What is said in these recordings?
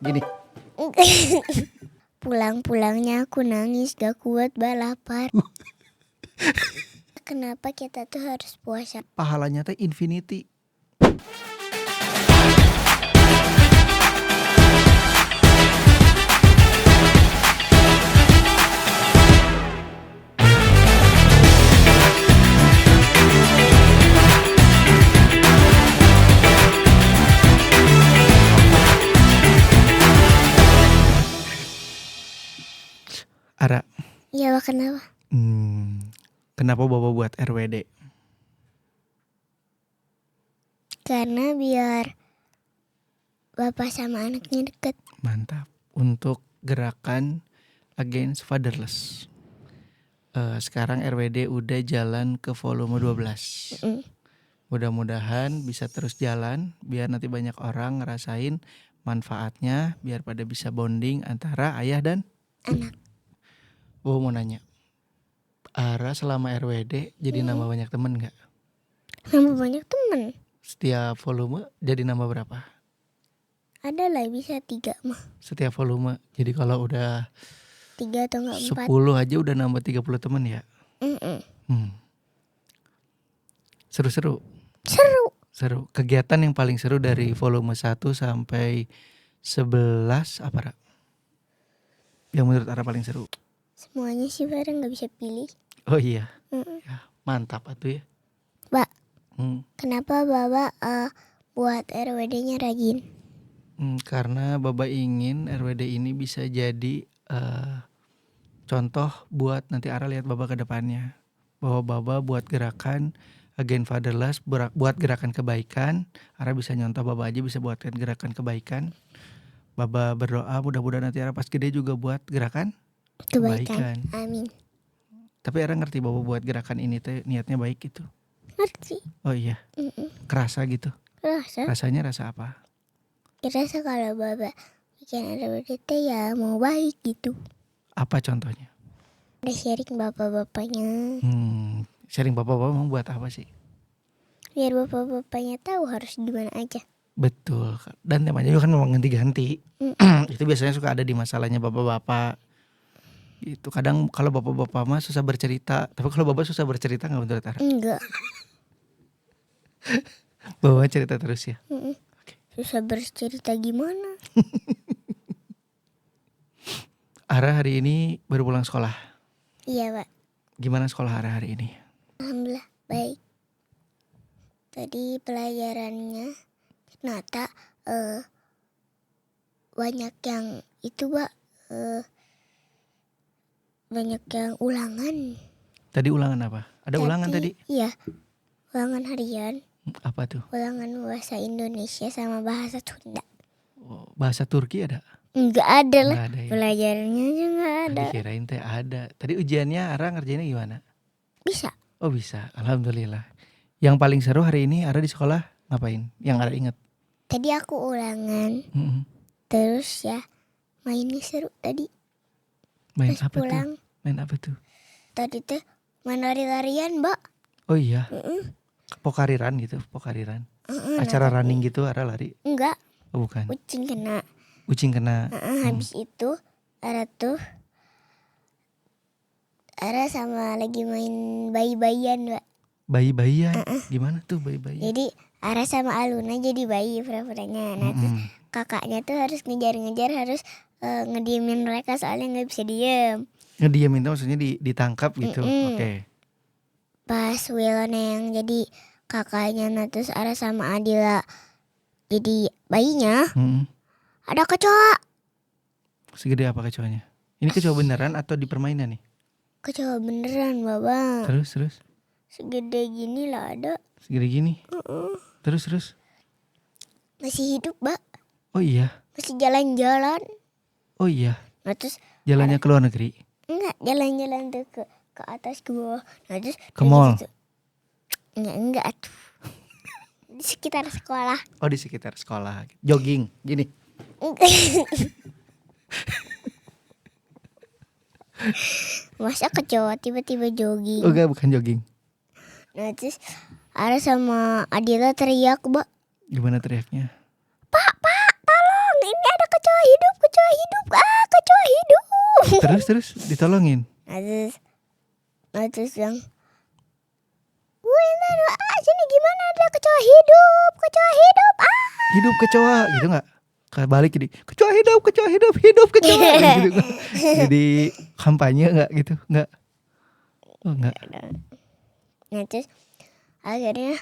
Gini. Pulang-pulangnya aku nangis, gak kuat lapar. Kenapa kita tuh harus puasa? Pahalanya teh infinity. Ara, Iya, kenapa? kenapa Bapak buat RWD? Karena biar bapak sama anaknya deket. Mantap. Untuk gerakan against fatherless. Sekarang RWD udah jalan ke volume 12. Mudah-mudahan bisa terus jalan biar nanti banyak orang ngerasain manfaatnya, biar pada bisa bonding antara ayah dan anak. Mau nanya, Ara selama RWD jadi nambah banyak temen gak? Nambah banyak temen. Setiap volume jadi nambah berapa? Ada lah, bisa 3 mah. Setiap volume. Jadi kalau udah 3 atau enggak 4. 10 aja udah nambah 30 temen ya? Seru-seru? Seru. Kegiatan yang paling seru dari volume 1 sampai 11 apa, Ra? Yang menurut Ara paling seru? Semuanya sih bareng, gak bisa pilih. Oh iya. Ya, mantap atuh ya. Mbak, kenapa Bapak buat RWD-nya rajin? Karena Baba ingin RWD ini bisa jadi contoh buat nanti Ara lihat Baba ke depannya. Bahwa Baba buat gerakan against fatherless, buat gerakan kebaikan. Ara bisa nyontoh, Baba aja bisa buatkan gerakan kebaikan. Baba berdoa mudah-mudahan nanti Ara pas gede juga buat gerakan kebaikan. Amin. Tapi Ara ngerti Baba buat gerakan ini teh niatnya baik gitu. Ngerti. Oh iya. Kerasa gitu. Rasanya rasa apa? Kerasa kalau Bapak bikin RWD ya mau baik gitu. Apa contohnya? Ada sharing bapak-bapaknya. Sharing bapak-bapak mau buat apa sih? Biar bapak-bapaknya tahu harus gimana aja. Betul. Dan temanya juga kan memang ganti-ganti. Itu biasanya suka ada di masalahnya bapak-bapak. Itu kadang kalau bapak-bapak mah susah bercerita. Tapi kalau bapak susah bercerita gak menurut Ara? Enggak. Bapak cerita terus ya? Okay. Susah bercerita gimana? Ara hari ini baru pulang sekolah? Iya, Pak. Gimana sekolah Ara hari ini? Alhamdulillah baik. Tadi pelajarannya ternyata banyak yang itu, Pak. Banyak yang ulangan. Tadi ulangan apa? Ada ulangan tadi? Iya, ulangan harian. Apa tuh? Ulangan bahasa Indonesia sama bahasa Sunda. Oh, bahasa Turki ada? Enggak ada lah. Ada ya? Pelajarannya aja enggak ada. Dikirain teh ada. Tadi ujiannya Ara ngerjainnya gimana? Bisa. Oh bisa, alhamdulillah. Yang paling seru hari ini Ara di sekolah ngapain? Yang Ara ingat? Tadi aku ulangan. Terus ya mainnya seru tadi. Main pas apa pulang. tuh? Main apa tuh? Tadi tuh main lari-larian, Mbak. Oh iya. Pokariran gitu, pokariran. Acara running gitu, Ara lari? Enggak. Oh bukan. Ucing kena. Habis itu Ara sama lagi main bayi-bayian, Mbak. Bayi-bayian? Gimana tuh bayi-bayian? Jadi Ara sama Aluna jadi bayi pura-puranya. Nah terus kakaknya tuh harus ngejar-ngejar, harus ngediemin mereka soalnya gak bisa diem. Ngediemin tuh maksudnya ditangkap gitu? Oke. Pas Wilona yang jadi kakaknya, nah terus Ara sama Adila jadi bayinya, ada kecoa. Segede apa kecoanya? Ini kecoa beneran atau di permainan nih? Kecoa beneran, Bapak. Terus? Segede gini lah ada. Segede gini? Terus? Masih hidup, Mbak. Oh iya? Masih jalan-jalan. Oh iya? Nah terus jalannya ke luar negeri? Enggak, jalan-jalan tuh ke atas, ke bawah. Nah terus ke mall? Enggak tuh. Di sekitar sekolah. Oh di sekitar sekolah. Jogging gini? Masa kecoa tiba-tiba jogging? Enggak, bukan jogging. Nah terus Ara sama Adila teriak, Mbak. Gimana teriaknya? Pak, tolong, ini ada kecoa hidup, kecoa hidup, kecoa hidup. Terus ditolongin. Nah terus yang sini gimana ada kecoa hidup, Hidup kecoa gitu nggak? Balik jadi kecoa hidup kecoa. Gitu nggak? Jadi kampanye nggak gitu? Nggak. Oh nggak. Nah terus akhirnya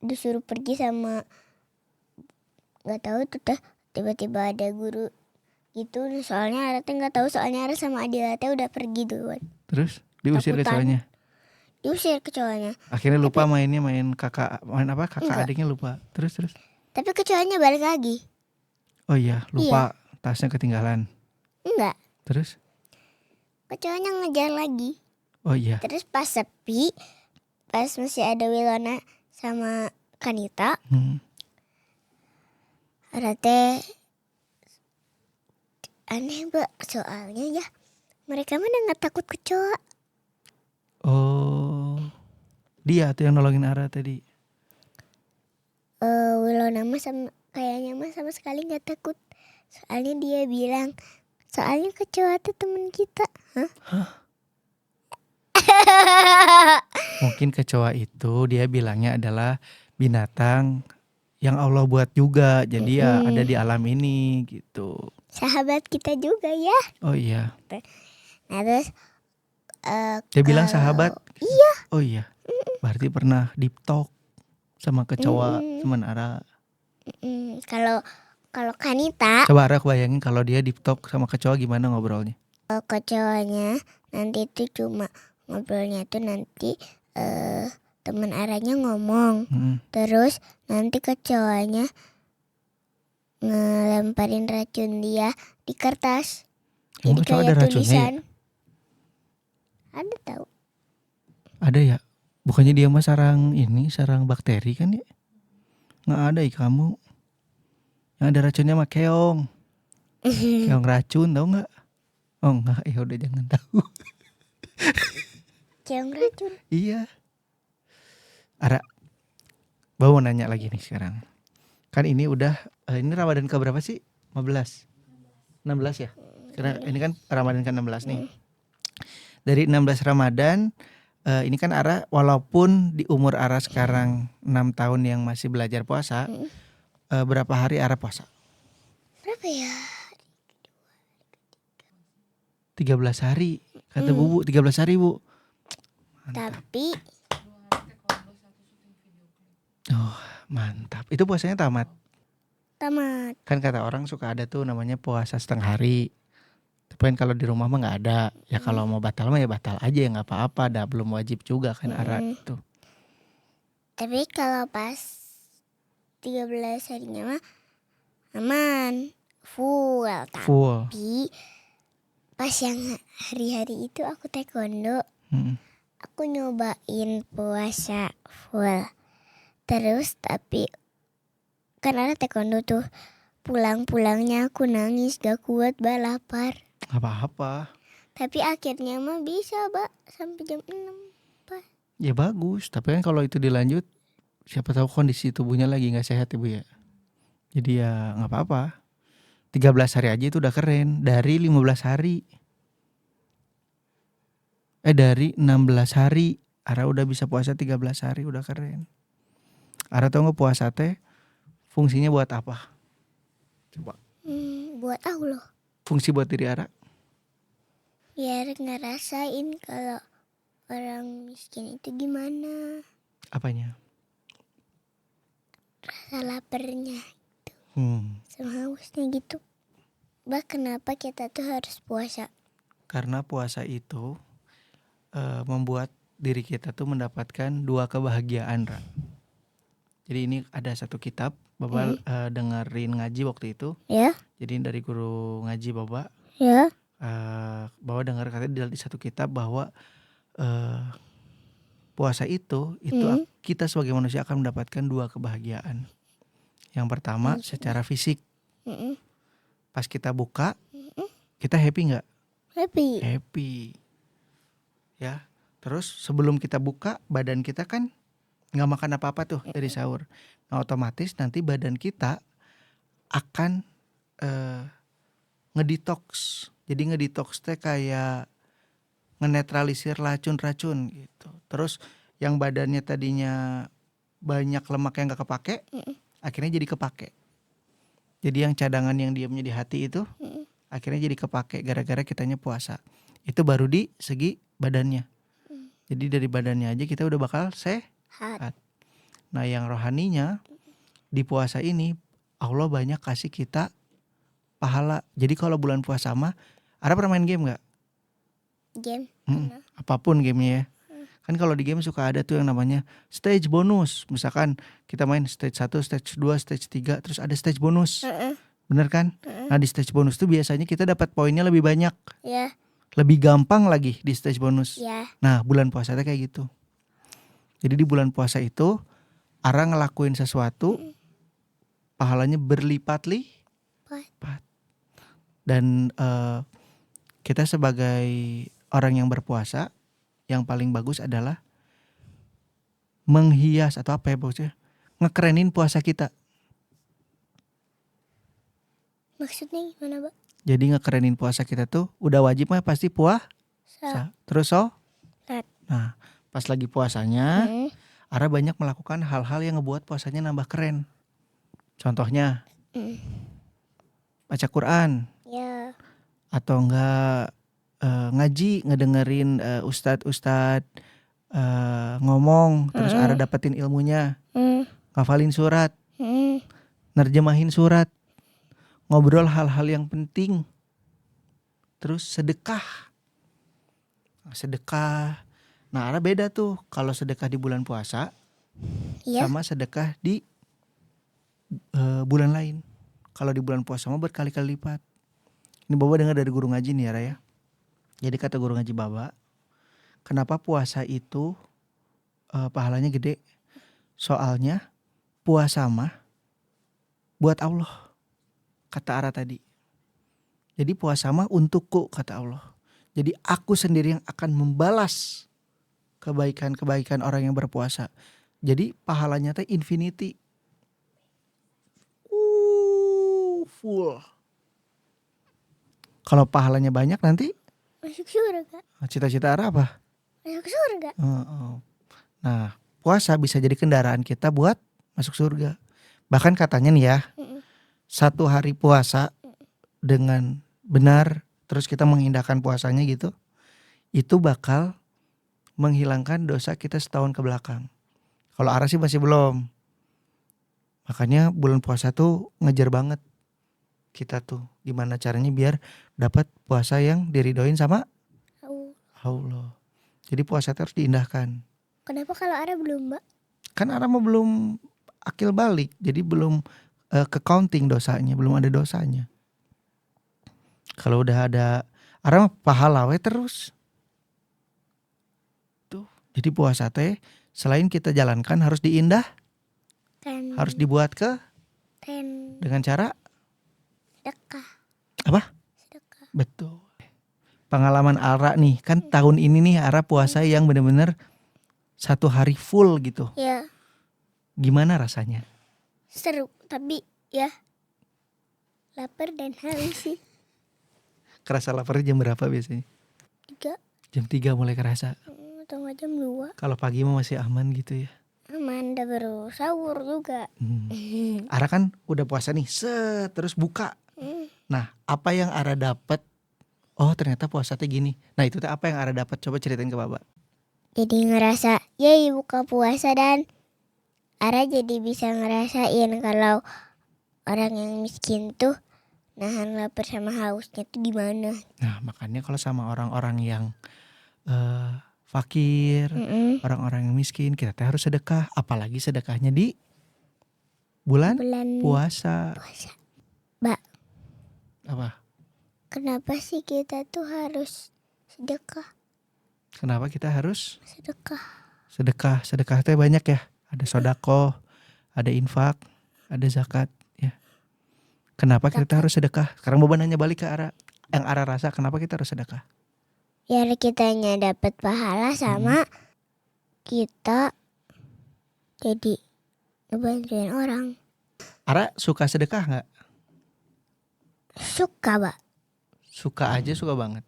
disuruh pergi sama nggak tahu tuh tiba-tiba ada guru gitu, soalnya Ara teh nggak tahu, soalnya Ara sama Adila teh udah pergi duluan. Terus diusir kecoanya. Diusir kecoanya. Akhirnya lupa main kakak adiknya lupa. Terus. Tapi kecoanya balik lagi. Oh iya lupa tasnya ketinggalan. Enggak. Terus? Kecoanya ngejar lagi. Oh iya. Terus pas sepi, pas masih ada Wilona sama Kanita, Ara teh aneh soalnya ya mereka mana nggak takut kecoa. Oh, dia tuh yang nolongin Ara tadi. Wilona mah kayaknya sama sekali nggak takut. Soalnya dia bilang, soalnya kecoa tuh teman kita. Hah? Mungkin kecoa itu dia bilangnya adalah binatang yang Allah buat juga. Jadi ya ada di alam ini gitu. Sahabat kita juga ya. Oh iya. Nah terus dia bilang sahabat. Iya. Oh iya. Berarti pernah deep talk sama kecoa sementara. Kalau Kanita, coba Ara bayangin kalau dia deep talk sama kecoa gimana ngobrolnya. Kecoanya nanti itu cuma ngobrolnya tuh nanti teman Aranya ngomong, terus nanti kecoanya ngelemparin racun dia di kertas. Emang jadi kecoa kayak ada racunnya tulisan. ya? Ada tahu? Ada ya? Bukannya dia mah sarang bakteri kan ya? Nggak ada kamu. Yang ada racunnya mah keong. Keong racun tau nggak? Oh nggak, ya udah jangan tahu. Keong racun. Iya. Ara, mau nanya lagi nih sekarang. Kan ini udah, ini Ramadan ke berapa sih? 15? 16 ya? Karena ini kan Ramadan ke 16 nih. Dari 16 Ramadan, ini kan Ara walaupun di umur Ara sekarang 6 tahun yang masih belajar puasa, berapa hari Ara puasa? Berapa ya? 13 hari. Kata Bubu 13 hari Bu. Mantap. Tapi mantap. Itu puasanya tamat. Kan kata orang suka ada tuh namanya puasa setengah hari. Tapi kan kalau di rumah mah nggak ada. Ya kalau mau batal mah ya batal aja, ya nggak apa-apa. Dah belum wajib juga kan Ara itu. Tapi kalau pas 13 harinya mah aman, full. Tapi pas yang hari-hari itu aku taekwondo, aku nyobain puasa full. Terus tapi kan ada taekwondo tuh, pulang-pulangnya aku nangis gak kuat, lapar. Gak apa-apa. Tapi akhirnya mah bisa sampai jam 6. Ya bagus, tapi kan kalau itu dilanjut siapa tahu kondisi tubuhnya lagi gak sehat Ibu ya. Jadi ya gak apa-apa. 13 hari aja itu udah keren. Dari 15 hari. Dari 16 hari Ara udah bisa puasa 13 hari, udah keren. Ara tau gak puasa teh fungsinya buat apa? Coba. Buat Allah. Fungsi buat diri Ara? Biar ngerasain kalau orang miskin itu gimana. Apanya? Rasa laparnya itu. Sama hausnya gitu. Kenapa kita tuh harus puasa? Karena puasa itu membuat diri kita tuh mendapatkan 2 kebahagiaan, Ra. Jadi ini ada satu kitab Bapak dengerin ngaji waktu itu. Ya. Jadi dari guru ngaji Bapak. Ya. Bapak dengar katanya di satu kitab bahwa puasa itu kita sebagai manusia akan mendapatkan 2 kebahagiaan. Yang pertama secara fisik. Pas kita buka, kita happy nggak? Happy. Ya. Terus sebelum kita buka, badan kita kan nggak makan apa-apa tuh dari sahur. Nah otomatis nanti badan kita akan ngedetox. Jadi ngedetox teh kayak ngenetralisir racun-racun gitu. Terus yang badannya tadinya banyak lemak yang gak kepake, akhirnya jadi kepake. Jadi yang cadangan yang diamnya di hati itu akhirnya jadi kepake gara-gara kitanya puasa. Itu baru di segi badannya. Jadi dari badannya aja kita udah bakal sehat. Nah yang rohaninya di puasa ini Allah banyak kasih kita pahala. Jadi kalau bulan puasa mah, Ara pernah main game gak? Game. Apapun gamenya ya. Kan kalau di game suka ada tuh yang namanya stage bonus. Misalkan kita main stage 1, stage 2, stage 3, terus ada stage bonus. Bener kan? Nah di stage bonus tuh biasanya kita dapat poinnya lebih banyak. Ya. Lebih gampang lagi di stage bonus. Ya. Nah bulan puasa tuh kayak gitu. Jadi di bulan puasa itu Ara ngelakuin sesuatu, pahalanya berlipat-lipat. Dan kita sebagai orang yang berpuasa, yang paling bagus adalah menghias atau apa ya bosnya, ngekerenin puasa kita. Maksudnya gimana, Pak? Jadi ngekerenin puasa kita tuh udah wajib mah pasti puasa. Terus nah pas lagi puasanya, Ara banyak melakukan hal-hal yang ngebuat puasanya nambah keren. Contohnya baca Quran. Ya. Atau enggak ngaji, ngedengerin ustadz ngomong, terus Ara dapetin ilmunya, ngafalin surat, nerjemahin surat, ngobrol hal-hal yang penting, terus sedekah. Nah Ara beda tuh kalau sedekah di bulan puasa sama sedekah di bulan lain. Kalau di bulan puasa mah berkali-kali lipat. Ini Baba dengar dari guru ngaji nih ya Raya. Jadi kata guru ngaji Baba, kenapa puasa itu pahalanya gede? Soalnya puasa mah buat Allah, kata Ara tadi. Jadi puasa mah untukku, kata Allah. Jadi aku sendiri yang akan membalas kebaikan-kebaikan orang yang berpuasa. Jadi pahalanya teh infinity. Full. Kalau pahalanya banyak nanti masuk surga. Cita-cita Ara apa? Masuk surga. Nah, puasa bisa jadi kendaraan kita buat masuk surga. Bahkan katanya nih ya, satu hari puasa dengan benar, terus kita mengindahkan puasanya gitu, itu bakal menghilangkan dosa kita setahun ke belakang. Kalau Ara sih masih belum. Makanya bulan puasa tuh ngejar banget kita tuh gimana caranya biar dapat puasa yang diridoin sama Allah. Jadi puasa harus diindahkan. Kenapa kalau Ara belum, Mbak? Kan Ara mah belum akil balik, jadi belum ke counting dosanya, belum ada dosanya. Kalau udah ada, Ara mah pahala we terus. Tuh, jadi puasa teh selain kita jalankan harus diindah, harus dibuat dengan cara sedekah. Apa? Sedekah. Betul. Pengalaman Ara nih, kan tahun ini nih Ara puasa yang benar-benar satu hari full gitu. Ya. Gimana rasanya? Seru, tapi ya lapar dan haus sih. Kerasa laparnya jam berapa biasanya? 3. Jam 3 mulai kerasa. Atau nggak jam 2. Kalau pagi mah masih aman gitu ya. Aman, udah baru sahur juga. Ara kan udah puasa nih, terus buka. Nah, apa yang Ara dapat? Oh, ternyata puasa teh gini. Nah, itu teh apa yang Ara dapat? Coba ceritain ke Baba. Jadi ngerasa, yay buka puasa, dan Ara jadi bisa ngerasain kalau orang yang miskin tuh nahan lapar sama hausnya tuh gimana. Nah, makanya kalau sama orang-orang yang fakir, orang-orang yang miskin, kita teh harus sedekah. Apalagi sedekahnya di bulan puasa. Mbak, apa? Kenapa sih kita tuh harus sedekah? Kenapa kita harus sedekah? Sedekah teh banyak ya. Ada sodako, ada infak, ada zakat ya. Kenapa kita harus sedekah? Sekarang Baba nanya balik ke Ara. Yang Ara rasa kenapa kita harus sedekah? Biar kitanya dapat pahala sama kita jadi ngebantuin orang. Ara suka sedekah nggak? Suka, Pak. Suka aja, suka banget.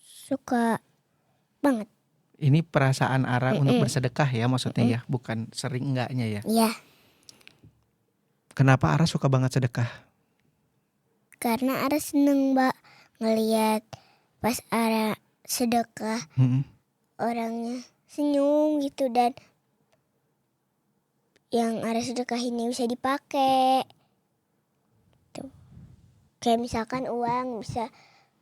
Suka banget. Ini perasaan Ara untuk Mm-mm. bersedekah ya maksudnya ya, bukan sering enggaknya ya. Ya, Kenapa Ara suka banget sedekah? karena Ara seneng, Mbak, ngeliat pas Ara sedekah Mm-mm. orangnya senyum gitu, dan yang Ara sedekah ini bisa dipakai. Tuh. Kayak misalkan uang bisa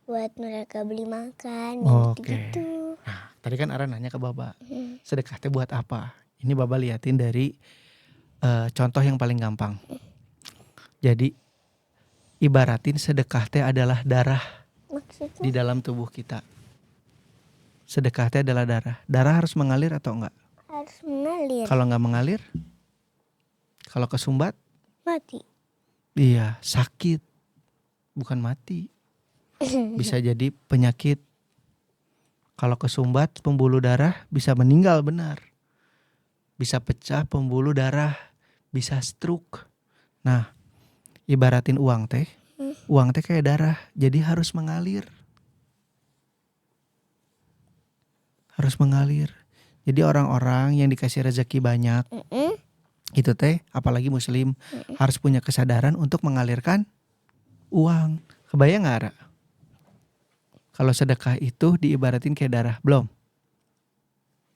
buat mereka beli makan, yang Oke. gitu-gitu. Nah, tadi kan Ara nanya ke Baba, Hmm. sedekah teh buat apa? Ini Baba liatin dari contoh yang paling gampang. Jadi ibaratin sedekah teh adalah darah di Maksudnya dalam tubuh kita. Sedekah teh adalah darah. Darah harus mengalir atau enggak? harus mengalir, Kalau enggak mengalir, kalau kesumbat, mati. iya sakit, bukan mati. Bisa jadi penyakit. Kalau kesumbat pembuluh darah bisa meninggal benar. Bisa pecah pembuluh darah, bisa stroke. Nah, ibaratin uang teh kayak darah, jadi harus mengalir. Harus mengalir. Jadi orang-orang yang dikasih rezeki banyak, itu teh apalagi muslim harus punya kesadaran untuk mengalirkan uang. Kebayang gak, Ra? Kalau sedekah itu diibaratin kayak darah, belum?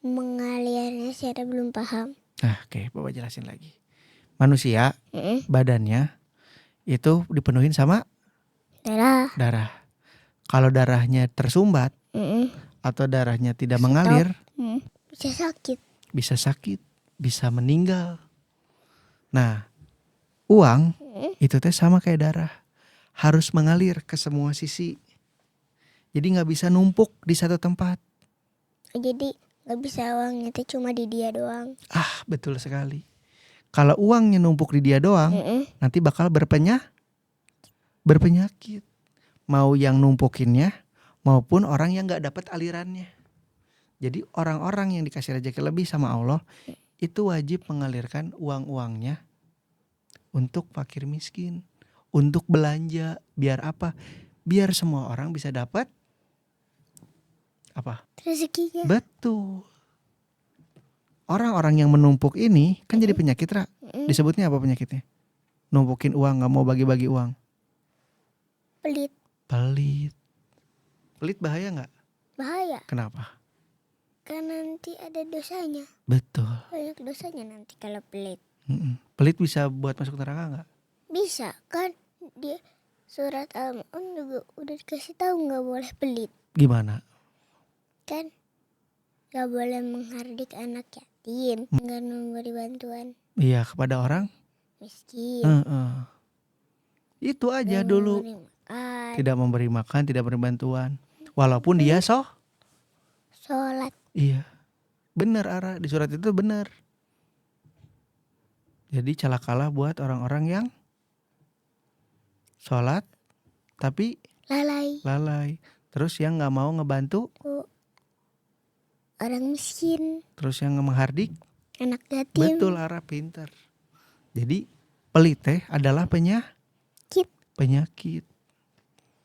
Mengalirnya saya belum paham. Nah, oke, Bapak jelasin lagi. Manusia badannya itu dipenuhin sama Darah. darah. Kalau darahnya tersumbat atau darahnya tidak Stop. mengalir, Bisa sakit. bisa sakit, bisa meninggal. Nah, uang itu teh sama kayak darah, harus mengalir ke semua sisi. Jadi nggak bisa numpuk di satu tempat. Jadi nggak bisa uangnya itu cuma di dia doang. Ah, betul sekali. Kalau uangnya numpuk di dia doang, nanti bakal berpenyakit. Mau yang numpukinnya maupun orang yang nggak dapat alirannya. Jadi orang-orang yang dikasih rezeki lebih sama Allah itu wajib mengalirkan uang-uangnya untuk fakir miskin, untuk belanja. Biar apa? Biar semua orang bisa dapat apa? Rezekinya. Betul. Orang-orang yang menumpuk ini kan jadi penyakit, Ra. Disebutnya apa penyakitnya? Numpukin uang, nggak mau bagi-bagi uang. Pelit. Pelit. Pelit bahaya nggak? Bahaya. Kenapa? Karena nanti ada dosanya. Betul. Banyak dosanya nanti kalau pelit. Pelit bisa buat masuk neraka nggak? Bisa kan, di surat Al-Mu'min juga udah dikasih tahu nggak boleh pelit. Gimana? Kan nggak boleh menghardik anak yatim, nggak memberi bantuan Iya, kepada orang miskin, itu aja nggak dulu. memberi makan, Tidak memberi makan, tidak memberi bantuan. Walaupun dia sholat. iya. Benar, Ara, di surat itu benar. Jadi celakalah buat orang-orang yang sholat tapi lalai. Terus yang nggak mau ngebantu, Orang miskin, terus yang menghardik. anak yatim. Betul, Ara, pintar. Jadi pelit teh adalah penyakit.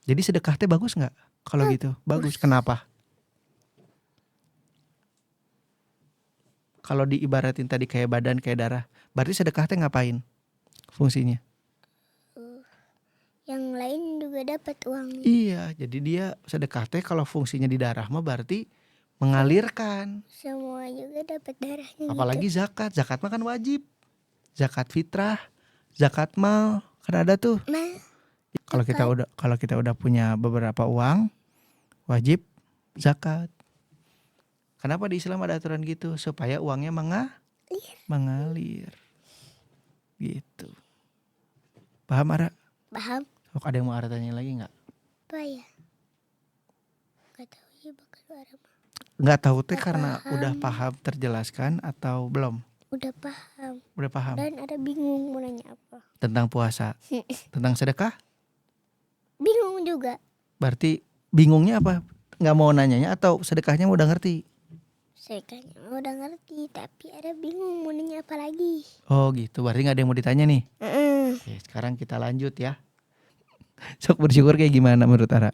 Jadi sedekah teh bagus nggak? Kalau gitu bagus. Kenapa? Kalau diibaratin tadi kayak badan, kayak darah, berarti sedekah teh ngapain fungsinya? Yang lain juga dapat uangnya. Iya, jadi dia sedekah teh kalau fungsinya di darah mah berarti mengalirkan. Semua juga dapat darahnya. Apalagi gitu. zakat mah kan wajib. Zakat fitrah, zakat mal, kan ada tuh. Kalau kita udah punya beberapa uang, wajib zakat. Kenapa di Islam ada aturan gitu? Supaya uangnya mengalir. Gitu. Paham, Ara? Paham? Oh, ada yang mau Ara tanya lagi nggak? Apa ya? Gak tahu ya bakal orang. Nggak tahu teh Nggak karena paham. udah paham terjelaskan atau belum? Udah paham. Udah paham. Dan ada bingung mau nanya apa. Tentang puasa, tentang sedekah? Bingung juga. Berarti bingungnya apa? Nggak mau nanyanya atau sedekahnya udah ngerti? Saya kayaknya udah ngerti, tapi ada bingung mau nanya apa lagi. Oh gitu, berarti nggak ada yang mau ditanya nih. Heeh. Oke, sekarang kita lanjut ya. Sok bersyukur kayak gimana menurut Ara?